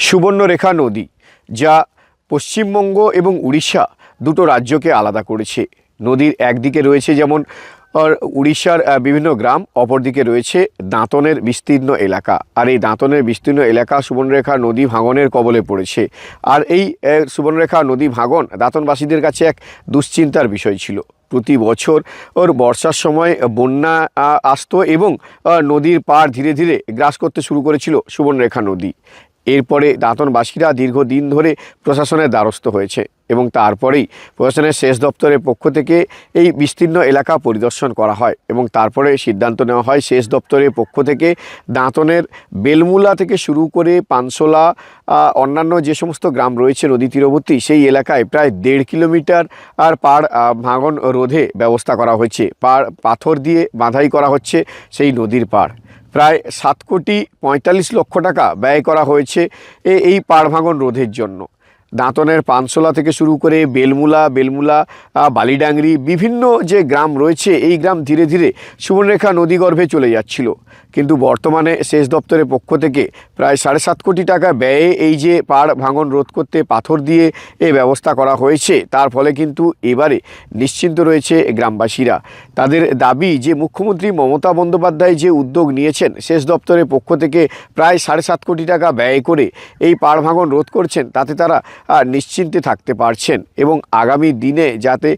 সুবর্ণরেখা নদী, যা পশ্চিমবঙ্গ এবং উড়িষ্যা দুটো রাজ্যকে আলাদা করেছে। নদীর একদিকে রয়েছে যেমন উড়িষ্যার বিভিন্ন গ্রাম, অপরদিকে রয়েছে দাঁতনের বিস্তীর্ণ এলাকা। আর এই দাঁতনের বিস্তীর্ণ এলাকা সুবর্ণরেখা নদী ভাঙনের কবলে পড়েছে। আর এই সুবর্ণরেখা নদী ভাঙন দাঁতনবাসীদের কাছে এক দুশ্চিন্তার বিষয় ছিল। প্রতি বছর বর্ষার সময় বন্যা আসতো এবং নদীর পাড় ধীরে ধীরে গ্রাস করতে শুরু করেছিল সুবর্ণরেখা নদী। এরপরে দাঁতনবাসীরা দীর্ঘদিন ধরে প্রশাসনের দ্বারস্থ হয়েছে এবং তারপরেই প্রশাসনের সেচ দপ্তরের পক্ষ থেকে এই বিস্তীর্ণ এলাকা পরিদর্শন করা হয় এবং তারপরে সিদ্ধান্ত নেওয়া হয় সেচ দপ্তরের পক্ষ থেকে দাঁতনের বেলমুলা থেকে শুরু করে পানশোলা অন্যান্য যে সমস্ত গ্রাম রয়েছে নদী তীরবর্তী সেই এলাকায় প্রায় 1.5 কিলোমিটার পাড় ভাঙন রোধে ব্যবস্থা করা হয়েছে। পাথর দিয়ে বাঁধাই করা হচ্ছে সেই নদীর পাড়। প্রায় 7,45,00,000 টাকা ব্যয় করা হয়েছে এই পাড় ভাঙন রোধের জন্য। দাঁতনের পানশোলা থেকে শুরু করে বেলমুলা বালিডাংরি বিভিন্ন যে গ্রাম রয়েছে এই গ্রাম ধীরে ধীরে সুবর্ণরেখা নদীগর্ভে চলে যাচ্ছিল। কিন্তু বর্তমানে সেচ দপ্তরের পক্ষ থেকে প্রায় 7.5 কোটি টাকা ব্যয়ে এই যে পাড় ভাঙন রোধ করতে পাথর দিয়ে এই ব্যবস্থা করা হয়েছে, তার ফলে কিন্তু এবারে নিশ্চিন্ত রয়েছে গ্রামবাসীরা। তাদের দাবি যে মুখ্যমন্ত্রী মমতা বন্দ্যোপাধ্যায় যে উদ্যোগ নিয়েছেন, সেচ দপ্তরের পক্ষ থেকে প্রায় 7.5 কোটি টাকা ব্যয় করে এই পাড় ভাঙন রোধ করছেন, তাতে তারা নিশ্চিন্তে থাকতে পারছেন এবং আগামী দিনে যাতে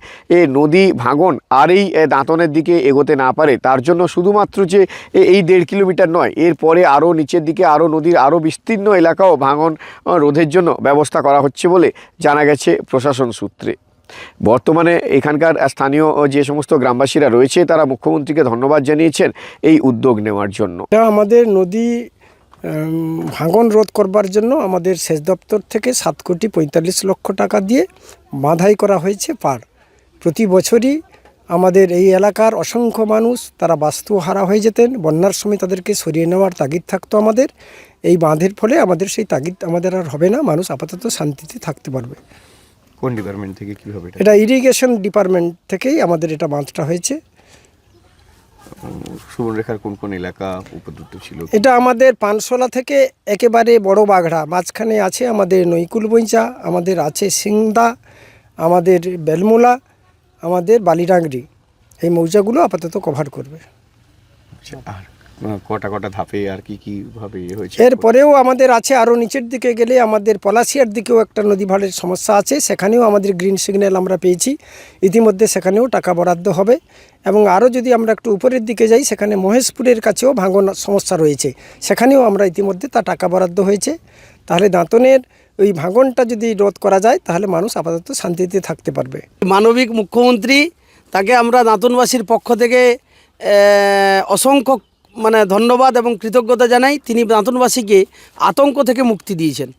নদী ভাঙন আর এই দাঁতনের দিকে এগোতে না পারে তার জন্য শুধুমাত্র যে এই 1.5 কিলোমিটার নয়, এরপরে আরও নিচের দিকে আরও নদীর আরও বিস্তীর্ণ এলাকাও ভাঙন রোধের জন্য ব্যবস্থা করা হচ্ছে বলে জানা গেছে প্রশাসন সূত্রে। বর্তমানে এখানকার স্থানীয় যে সমস্ত গ্রামবাসীরা রয়েছে তারা মুখ্যমন্ত্রীকে ধন্যবাদ জানিয়েছেন এই উদ্যোগ নেওয়ার জন্য। আমাদের নদী ভাঙন রোধ করবার জন্য আমাদের সেচ দপ্তর থেকে 7,45,00,000 টাকা দিয়ে বাঁধাই করা হয়েছে পাড়। প্রতি বছরই আমাদের এই এলাকার অসংখ্য মানুষ তারা বাস্তুহারা হয়ে যেতেন, বন্যার সময় তাদেরকে সরিয়ে নেওয়ার তাগিদ থাকতো আমাদের। এই বাঁধের ফলে আমাদের সেই তাগিদ আমাদের আর হবে না, মানুষ আপাতত শান্তিতে থাকতে পারবে। কোন ডিপার্টমেন্ট থেকে কীভাবে? এটা ইরিগেশন ডিপার্টমেন্ট থেকেই আমাদের এটা বাঁধটা হয়েছে। সুবর্ণরেখার কোন কোন এলাকা উপযুক্ত ছিল? এটা আমাদের পানশোলা থেকে একেবারে বড় বাঘড়া, মাঝখানে আছে আমাদের নৈকুলবইচা, আমাদের আছে সিংদা, আমাদের বেলমুলা, আমাদের বালিডাংরি। এই মৌজাগুলো আপাতত কভার করবে। আর কটা ধাপে আর কীভাবে হয়েছে? এরপরেও আমাদের আছে আরও নিচের দিকে গেলে আমাদের পলাশিয়ার দিকেও একটা নদী ভাড়ের সমস্যা আছে, সেখানেও আমাদের গ্রিন সিগন্যাল আমরা পেয়েছি। ইতিমধ্যে সেখানেও টাকা বরাদ্দ হবে এবং আরও যদি আমরা একটু উপরের দিকে যাই সেখানে মহেশপুরের কাছেও ভাঙন সমস্যা রয়েছে, সেখানেও আমরা ইতিমধ্যে তা টাকা বরাদ্দ হয়েছে। তাহলে দাঁতনের ওই ভাঙনটা যদি রোধ করা যায় তাহলে মানুষ আপাতত শান্তিতে থাকতে পারবে। মানবিক মুখ্যমন্ত্রী, তাকে আমরা দাঁতনবাসীর পক্ষ থেকে অসংখ্য ধন্যবাদ এবং কৃতজ্ঞতা জানাই। তিনি দাঁতনবাসীকে আতঙ্ক থেকে মুক্তি দিয়েছেন।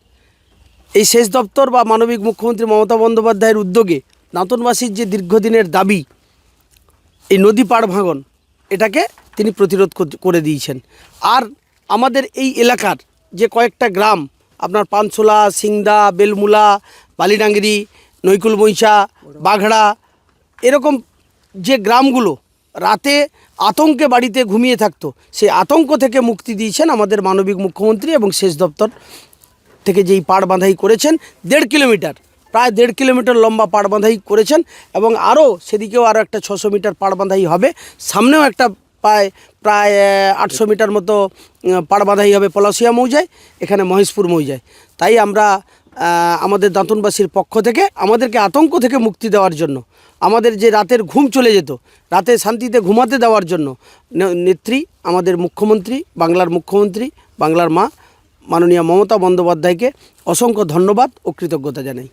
এই সেচ দপ্তর বা মানবিক মুখ্যমন্ত্রী মমতা বন্দ্যোপাধ্যায়ের উদ্যোগে দাঁতনবাসীর যে দীর্ঘদিনের দাবি এই নদী পাড় ভাঙন, এটাকে তিনি প্রতিরোধ করে দিয়েছেন। আর আমাদের এই এলাকার যে কয়েকটা গ্রাম, আপনার পানশোলা, সিংদা, বেলমুলা, বালিডাংরি, নৈকুলবইচা, বাঘড়া, এরকম যে গ্রামগুলো রাতে আতঙ্কে বাড়িতে ঘুমিয়ে থাকতো, সেই আতঙ্ক থেকে মুক্তি দিয়েছেন আমাদের মানবিক মুখ্যমন্ত্রী এবং সেচ দপ্তর থেকে যেই পাড় বাঁধাই করেছেন 1.5 কিলোমিটার, প্রায় 1.5 কিলোমিটার লম্বা পাড় বাঁধাই করেছেন এবং আরও সেদিকেও আরও একটা 600 মিটার পাড় বাঁধাই হবে। সামনেও একটা প্রায় 800 মিটার মতো পাড় বাঁধাই হবে পলাশিয়া মৌজায়, এখানে মহেশপুর মৌজায়। তাই আমরা আমাদের দাঁতনবাসীর পক্ষ থেকে আমাদেরকে আতঙ্ক থেকে মুক্তি দেওয়ার জন্য, আমাদের যে রাতের ঘুম চলে যেত, রাতে শান্তিতে ঘুমাতে দেওয়ার জন্য নেত্রী আমাদের মুখ্যমন্ত্রী, বাংলার মুখ্যমন্ত্রী, বাংলার মা মাননীয় মমতা বন্দ্যোপাধ্যায়কে অসংখ্য ধন্যবাদ ও কৃতজ্ঞতা জানাই।